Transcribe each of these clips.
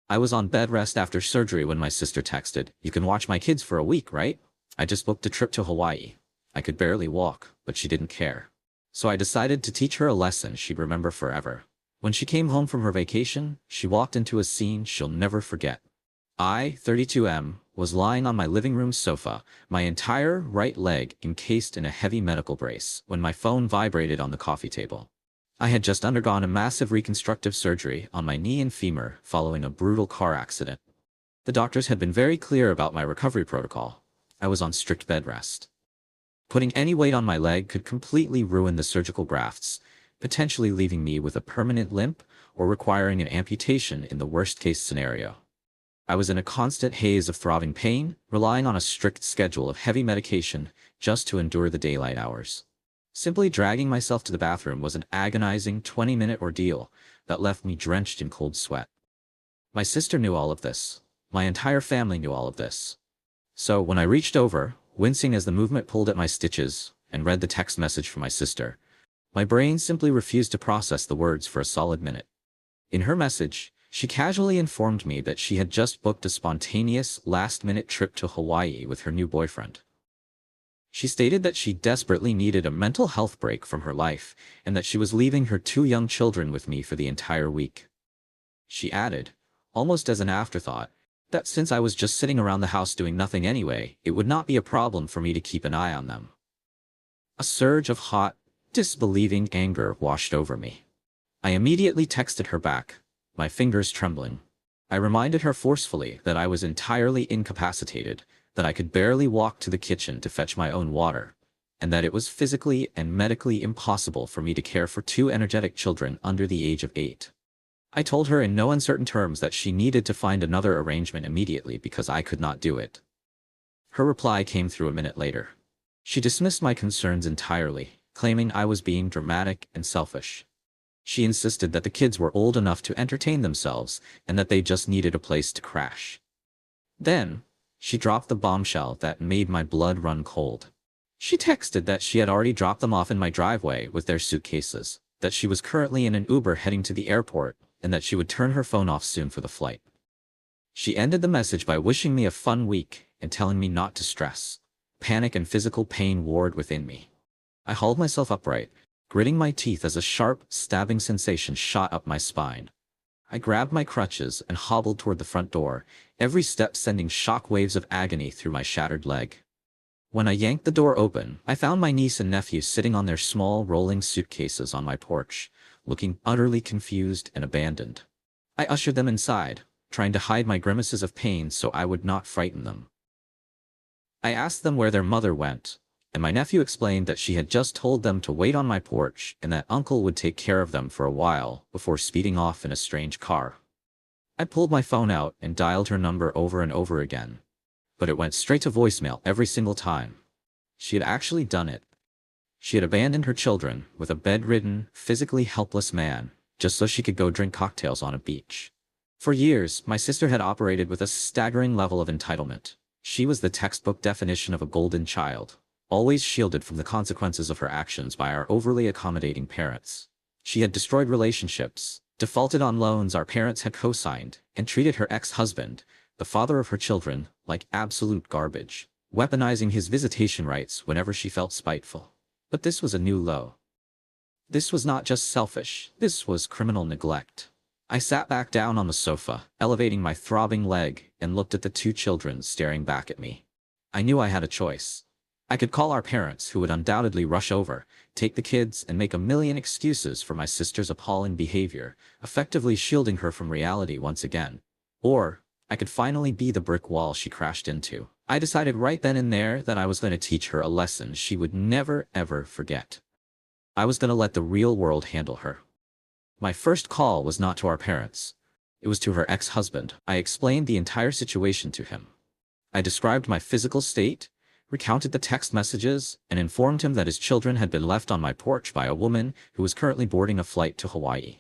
I was on bed rest after surgery when my sister texted, "You can watch my kids for a week, right?" I just booked a trip to Hawaii. I could barely walk, but she didn't care. So I decided to teach her a lesson she'd remember forever. When she came home from her vacation, she walked into a scene she'll never forget. I, 32M, was lying on my living room sofa, my entire right leg encased in a heavy medical brace, when my phone vibrated on the coffee table. I had just undergone a massive reconstructive surgery on my knee and femur following a brutal car accident. The doctors had been very clear about my recovery protocol. I was on strict bed rest. Putting any weight on my leg could completely ruin the surgical grafts, potentially leaving me with a permanent limp or requiring an amputation in the worst-case scenario. I was in a constant haze of throbbing pain, relying on a strict schedule of heavy medication just to endure the daylight hours. Simply dragging myself to the bathroom was an agonizing 20-minute ordeal that left me drenched in cold sweat. My sister knew all of this. My entire family knew all of this. So when I reached over, wincing as the movement pulled at my stitches, and read the text message from my sister, my brain simply refused to process the words for a solid minute. In her message, she casually informed me that she had just booked a spontaneous, last-minute trip to Hawaii with her new boyfriend. She stated that she desperately needed a mental health break from her life, and that she was leaving her two young children with me for the entire week. She added, almost as an afterthought, that since I was just sitting around the house doing nothing anyway, it would not be a problem for me to keep an eye on them. A surge of hot, disbelieving anger washed over me. I immediately texted her back, my fingers trembling. I reminded her forcefully that I was entirely incapacitated, that I could barely walk to the kitchen to fetch my own water, and that it was physically and medically impossible for me to care for two energetic children under the age of 8. I told her in no uncertain terms that she needed to find another arrangement immediately because I could not do it. Her reply came through a minute later. She dismissed my concerns entirely, claiming I was being dramatic and selfish. She insisted that the kids were old enough to entertain themselves and that they just needed a place to crash. Then, she dropped the bombshell that made my blood run cold. She texted that she had already dropped them off in my driveway with their suitcases, that she was currently in an Uber heading to the airport, and that she would turn her phone off soon for the flight. She ended the message by wishing me a fun week and telling me not to stress. Panic and physical pain warred within me. I hauled myself upright, gritting my teeth as a sharp, stabbing sensation shot up my spine. I grabbed my crutches and hobbled toward the front door, every step sending shock waves of agony through my shattered leg. When I yanked the door open, I found my niece and nephew sitting on their small, rolling suitcases on my porch, looking utterly confused and abandoned. I ushered them inside, trying to hide my grimaces of pain so I would not frighten them. I asked them where their mother went, and my nephew explained that she had just told them to wait on my porch and that Uncle would take care of them for a while before speeding off in a strange car. I pulled my phone out and dialed her number over and over again, but it went straight to voicemail every single time. She had actually done it. She had abandoned her children with a bedridden, physically helpless man, just so she could go drink cocktails on a beach. For years, my sister had operated with a staggering level of entitlement. She was the textbook definition of a golden child, always shielded from the consequences of her actions by our overly accommodating parents. She had destroyed relationships, defaulted on loans our parents had co-signed, and treated her ex-husband, the father of her children, like absolute garbage, weaponizing his visitation rights whenever she felt spiteful. But this was a new low. This was not just selfish, this was criminal neglect. I sat back down on the sofa, elevating my throbbing leg, and looked at the two children staring back at me. I knew I had a choice. I could call our parents, who would undoubtedly rush over, take the kids, and make a million excuses for my sister's appalling behavior, effectively shielding her from reality once again. Or, I could finally be the brick wall she crashed into. I decided right then and there that I was going to teach her a lesson she would never ever forget. I was going to let the real world handle her. My first call was not to our parents. It was to her ex-husband. I explained the entire situation to him. I described my physical state, recounted the text messages, and informed him that his children had been left on my porch by a woman who was currently boarding a flight to Hawaii.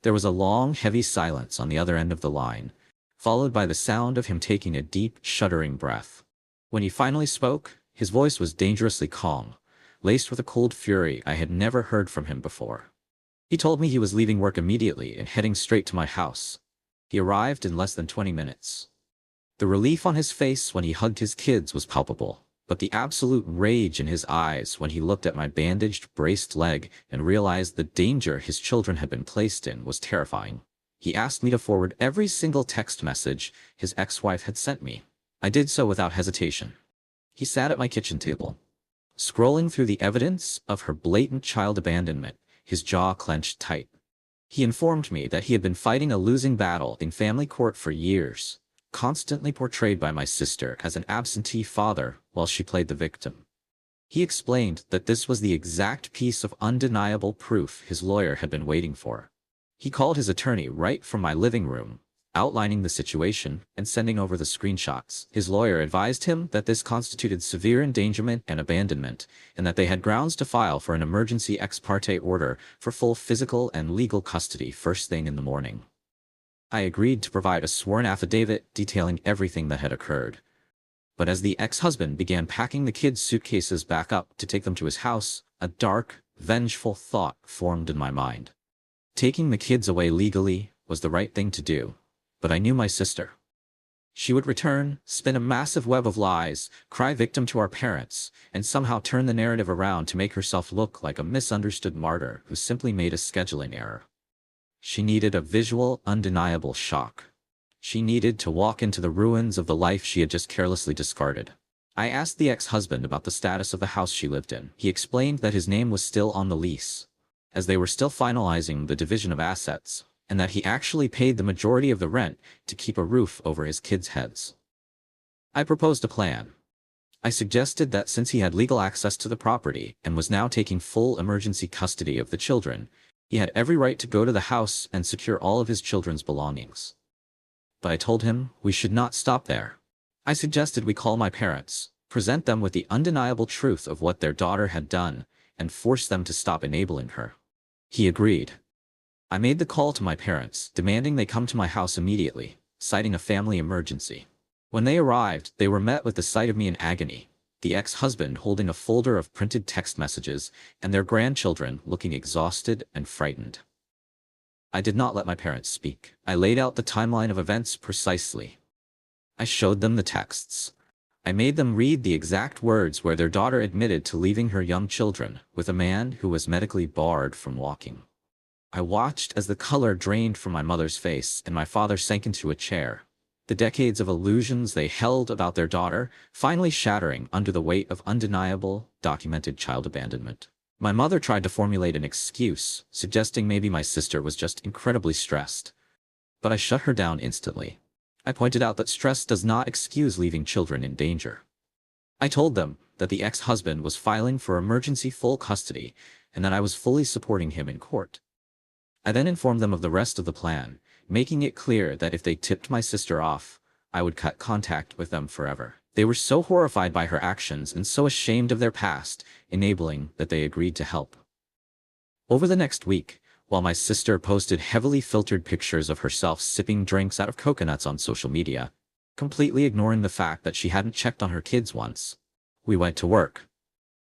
There was a long, heavy silence on the other end of the line, followed by the sound of him taking a deep, shuddering breath. When he finally spoke, his voice was dangerously calm, laced with a cold fury I had never heard from him before. He told me he was leaving work immediately and heading straight to my house. He arrived in less than 20 minutes. The relief on his face when he hugged his kids was palpable, but the absolute rage in his eyes when he looked at my bandaged, braced leg and realized the danger his children had been placed in was terrifying. He asked me to forward every single text message his ex-wife had sent me. I did so without hesitation. He sat at my kitchen table, scrolling through the evidence of her blatant child abandonment, his jaw clenched tight. He informed me that he had been fighting a losing battle in family court for years, constantly portrayed by my sister as an absentee father while she played the victim. He explained that this was the exact piece of undeniable proof his lawyer had been waiting for. He called his attorney right from my living room, outlining the situation and sending over the screenshots. His lawyer advised him that this constituted severe endangerment and abandonment, and that they had grounds to file for an emergency ex parte order for full physical and legal custody first thing in the morning. I agreed to provide a sworn affidavit detailing everything that had occurred. But as the ex-husband began packing the kids' suitcases back up to take them to his house, a dark, vengeful thought formed in my mind. Taking the kids away legally was the right thing to do, but I knew my sister. She would return, spin a massive web of lies, cry victim to our parents, and somehow turn the narrative around to make herself look like a misunderstood martyr who simply made a scheduling error. She needed a visual, undeniable shock. She needed to walk into the ruins of the life she had just carelessly discarded. I asked the ex-husband about the status of the house she lived in. He explained that his name was still on the lease, as they were still finalizing the division of assets, and that he actually paid the majority of the rent to keep a roof over his kids' heads. I proposed a plan. I suggested that since he had legal access to the property and was now taking full emergency custody of the children, he had every right to go to the house and secure all of his children's belongings. But I told him we should not stop there. I suggested we call my parents, present them with the undeniable truth of what their daughter had done, and force them to stop enabling her. He agreed. I made the call to my parents, demanding they come to my house immediately, citing a family emergency. When they arrived, they were met with the sight of me in agony, the ex-husband holding a folder of printed text messages, and their grandchildren looking exhausted and frightened. I did not let my parents speak. I laid out the timeline of events precisely. I showed them the texts. I made them read the exact words where their daughter admitted to leaving her young children with a man who was medically barred from walking. I watched as the color drained from my mother's face and my father sank into a chair, the decades of illusions they held about their daughter finally shattering under the weight of undeniable, documented child abandonment. My mother tried to formulate an excuse, suggesting maybe my sister was just incredibly stressed. But I shut her down instantly. I pointed out that stress does not excuse leaving children in danger. I told them that the ex-husband was filing for emergency full custody and that I was fully supporting him in court. I then informed them of the rest of the plan, making it clear that if they tipped my sister off, I would cut contact with them forever. They were so horrified by her actions and so ashamed of their past, enabling that they agreed to help. Over the next week, while my sister posted heavily filtered pictures of herself sipping drinks out of coconuts on social media, completely ignoring the fact that she hadn't checked on her kids once, we went to work.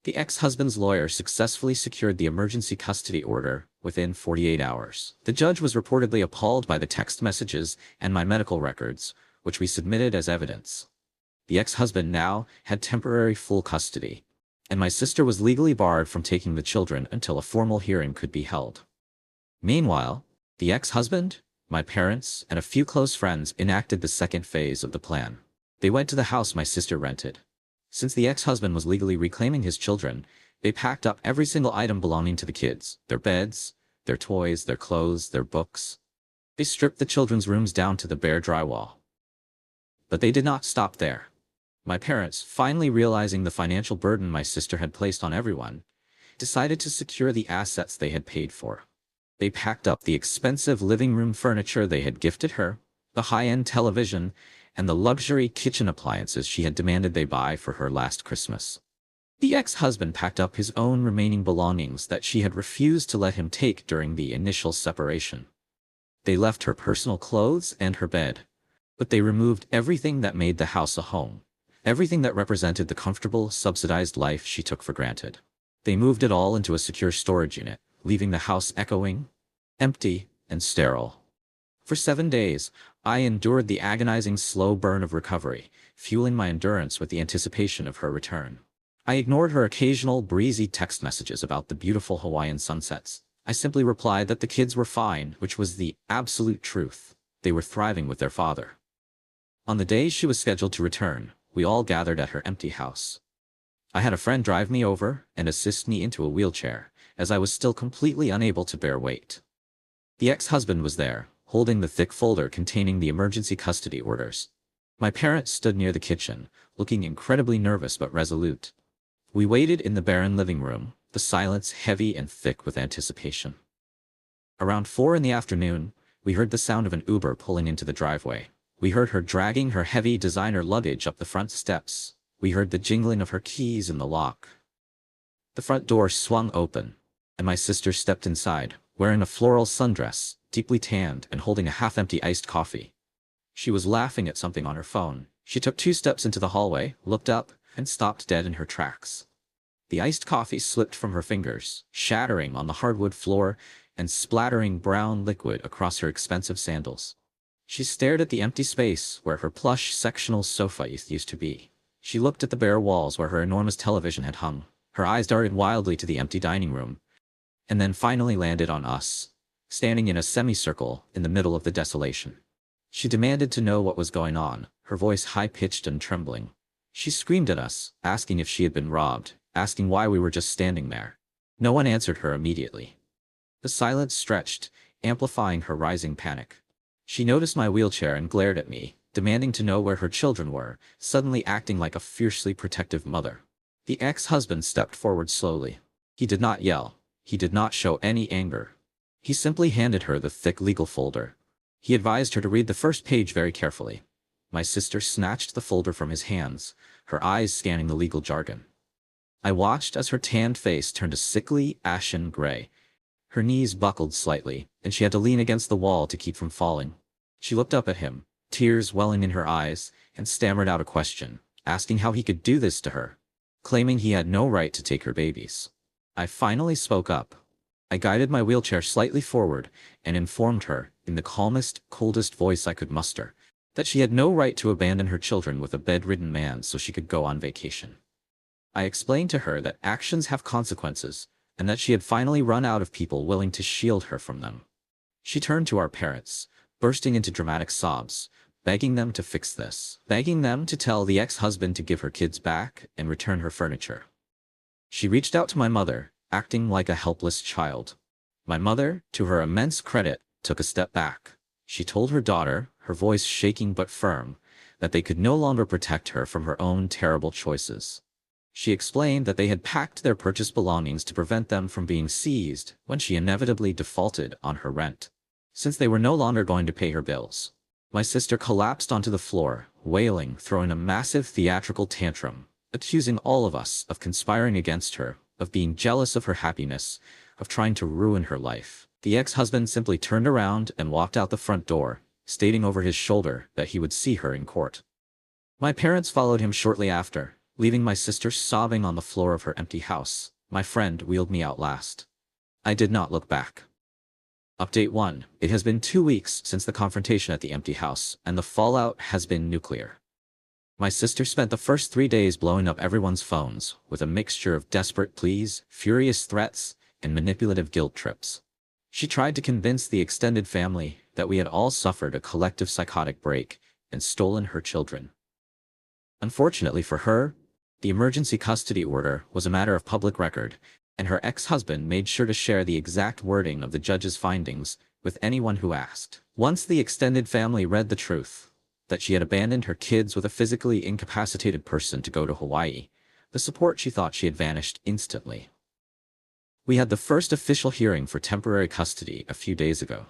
The ex-husband's lawyer successfully secured the emergency custody order within 48 hours. The judge was reportedly appalled by the text messages and my medical records, which we submitted as evidence. The ex-husband now had temporary full custody, and my sister was legally barred from taking the children until a formal hearing could be held. Meanwhile, the ex-husband, my parents, and a few close friends enacted the second phase of the plan. They went to the house my sister rented. Since the ex-husband was legally reclaiming his children, they packed up every single item belonging to the kids, their beds, their toys, their clothes, their books. They stripped the children's rooms down to the bare drywall. But they did not stop there. My parents, finally realizing the financial burden my sister had placed on everyone, decided to secure the assets they had paid for. They packed up the expensive living room furniture they had gifted her, the high-end television, and the luxury kitchen appliances she had demanded they buy for her last Christmas. The ex-husband packed up his own remaining belongings that she had refused to let him take during the initial separation. They left her personal clothes and her bed, but they removed everything that made the house a home, everything that represented the comfortable, subsidized life she took for granted. They moved it all into a secure storage unit, leaving the house echoing, empty, and sterile. For 7 days, I endured the agonizing slow burn of recovery, fueling my endurance with the anticipation of her return. I ignored her occasional breezy text messages about the beautiful Hawaiian sunsets. I simply replied that the kids were fine, which was the absolute truth. They were thriving with their father. On the day she was scheduled to return, we all gathered at her empty house. I had a friend drive me over and assist me into a wheelchair, as I was still completely unable to bear weight. The ex-husband was there, holding the thick folder containing the emergency custody orders. My parents stood near the kitchen, looking incredibly nervous but resolute. We waited in the barren living room, the silence heavy and thick with anticipation. Around 4 in the afternoon, we heard the sound of an Uber pulling into the driveway. We heard her dragging her heavy designer luggage up the front steps. We heard the jingling of her keys in the lock. The front door swung open, and my sister stepped inside, wearing a floral sundress, deeply tanned and holding a half-empty iced coffee. She was laughing at something on her phone. She took 2 steps into the hallway, looked up, and stopped dead in her tracks. The iced coffee slipped from her fingers, shattering on the hardwood floor and splattering brown liquid across her expensive sandals. She stared at the empty space where her plush sectional sofa used to be. She looked at the bare walls where her enormous television had hung. Her eyes darted wildly to the empty dining room, and then finally landed on us, standing in a semicircle in the middle of the desolation. She demanded to know what was going on, her voice high-pitched and trembling. She screamed at us, asking if she had been robbed, asking why we were just standing there. No one answered her immediately. The silence stretched, amplifying her rising panic. She noticed my wheelchair and glared at me, demanding to know where her children were, suddenly acting like a fiercely protective mother. The ex-husband stepped forward slowly. He did not yell. He did not show any anger. He simply handed her the thick legal folder. He advised her to read the first page very carefully. My sister snatched the folder from his hands, her eyes scanning the legal jargon. I watched as her tanned face turned a sickly, ashen gray. Her knees buckled slightly, and she had to lean against the wall to keep from falling. She looked up at him, tears welling in her eyes, and stammered out a question, asking how he could do this to her, claiming he had no right to take her babies. I finally spoke up. I guided my wheelchair slightly forward and informed her, in the calmest, coldest voice I could muster, that she had no right to abandon her children with a bedridden man so she could go on vacation. I explained to her that actions have consequences, and that she had finally run out of people willing to shield her from them. She turned to our parents, bursting into dramatic sobs, begging them to fix this, begging them to tell the ex-husband to give her kids back and return her furniture. She reached out to my mother, acting like a helpless child. My mother, to her immense credit, took a step back. She told her daughter, her voice shaking but firm, that they could no longer protect her from her own terrible choices. She explained that they had packed their purchased belongings to prevent them from being seized when she inevitably defaulted on her rent, since they were no longer going to pay her bills. My sister collapsed onto the floor, wailing, throwing a massive theatrical tantrum, accusing all of us of conspiring against her, of being jealous of her happiness, of trying to ruin her life. The ex-husband simply turned around and walked out the front door, stating over his shoulder that he would see her in court. My parents followed him shortly after, leaving my sister sobbing on the floor of her empty house. My friend wheeled me out last. I did not look back. Update 1. It has been 2 weeks since the confrontation at the empty house, and the fallout has been nuclear. My sister spent the first 3 days blowing up everyone's phones, with a mixture of desperate pleas, furious threats, and manipulative guilt trips. She tried to convince the extended family that we had all suffered a collective psychotic break and stolen her children. Unfortunately for her, the emergency custody order was a matter of public record, and her ex-husband made sure to share the exact wording of the judge's findings with anyone who asked. Once the extended family read the truth, that she had abandoned her kids with a physically incapacitated person to go to Hawaii, the support she thought she had vanished instantly. We had the first official hearing for temporary custody a few days ago.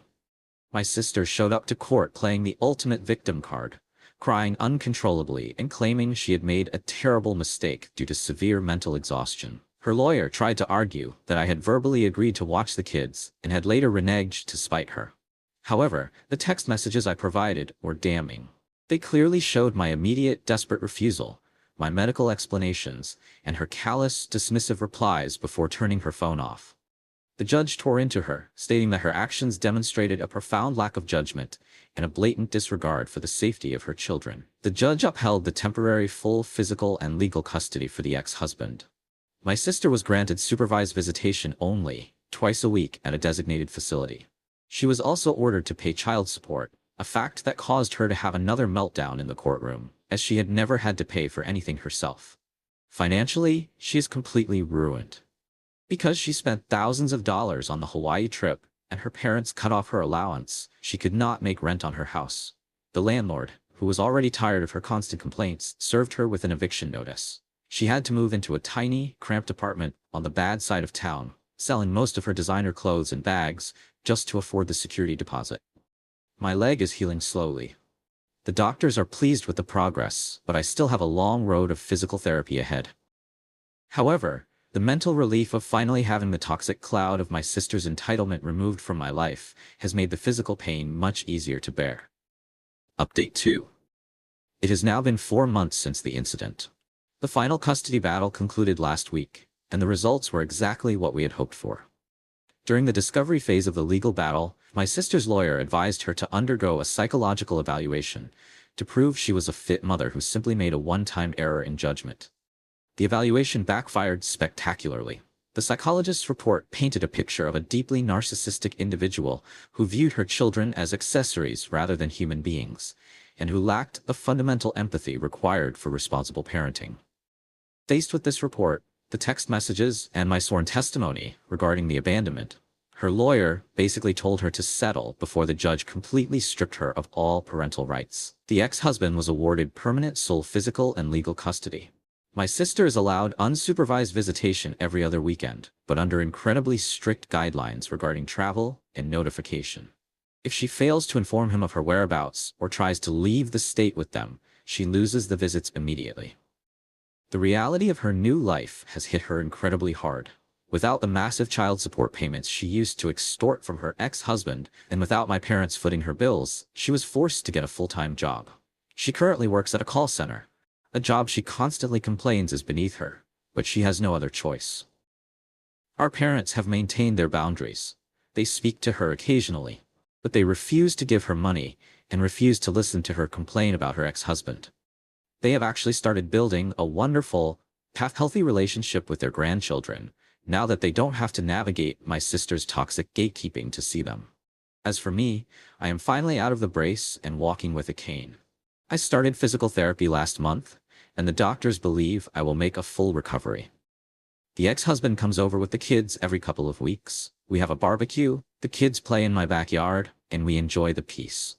My sister showed up to court playing the ultimate victim card, crying uncontrollably and claiming she had made a terrible mistake due to severe mental exhaustion. Her lawyer tried to argue that I had verbally agreed to watch the kids and had later reneged to spite her. However, the text messages I provided were damning. They clearly showed my immediate, desperate refusal, my medical explanations, and her callous, dismissive replies before turning her phone off. The judge tore into her, stating that her actions demonstrated a profound lack of judgment and a blatant disregard for the safety of her children. The judge upheld the temporary full physical and legal custody for the ex-husband. My sister was granted supervised visitation only, twice a week at a designated facility. She was also ordered to pay child support, a fact that caused her to have another meltdown in the courtroom, as she had never had to pay for anything herself. Financially, she is completely ruined. Because she spent thousands of dollars on the Hawaii trip, and her parents cut off her allowance, she could not make rent on her house. The landlord, who was already tired of her constant complaints, served her with an eviction notice. She had to move into a tiny, cramped apartment on the bad side of town, selling most of her designer clothes and bags, just to afford the security deposit. My leg is healing slowly. The doctors are pleased with the progress, but I still have a long road of physical therapy ahead. However, the mental relief of finally having the toxic cloud of my sister's entitlement removed from my life has made the physical pain much easier to bear. Update 2. It has now been 4 months since the incident. The final custody battle concluded last week, and the results were exactly what we had hoped for. During the discovery phase of the legal battle, my sister's lawyer advised her to undergo a psychological evaluation to prove she was a fit mother who simply made a one-time error in judgment. The evaluation backfired spectacularly. The psychologist's report painted a picture of a deeply narcissistic individual who viewed her children as accessories rather than human beings, and who lacked the fundamental empathy required for responsible parenting. Faced with this report, the text messages, and my sworn testimony regarding the abandonment, her lawyer basically told her to settle before the judge completely stripped her of all parental rights. The ex-husband was awarded permanent sole physical and legal custody. My sister is allowed unsupervised visitation every other weekend, but under incredibly strict guidelines regarding travel and notification. If she fails to inform him of her whereabouts or tries to leave the state with them, she loses the visits immediately. The reality of her new life has hit her incredibly hard. Without the massive child support payments she used to extort from her ex-husband, and without my parents footing her bills, she was forced to get a full-time job. She currently works at a call center, a job she constantly complains is beneath her, but she has no other choice. Our parents have maintained their boundaries. They speak to her occasionally, but they refuse to give her money and refuse to listen to her complain about her ex-husband. They have actually started building a wonderful, healthy relationship with their grandchildren, now that they don't have to navigate my sister's toxic gatekeeping to see them. As for me, I am finally out of the brace and walking with a cane. I started physical therapy last month, and the doctors believe I will make a full recovery. The ex-husband comes over with the kids every couple of weeks. We have a barbecue, the kids play in my backyard, and we enjoy the peace.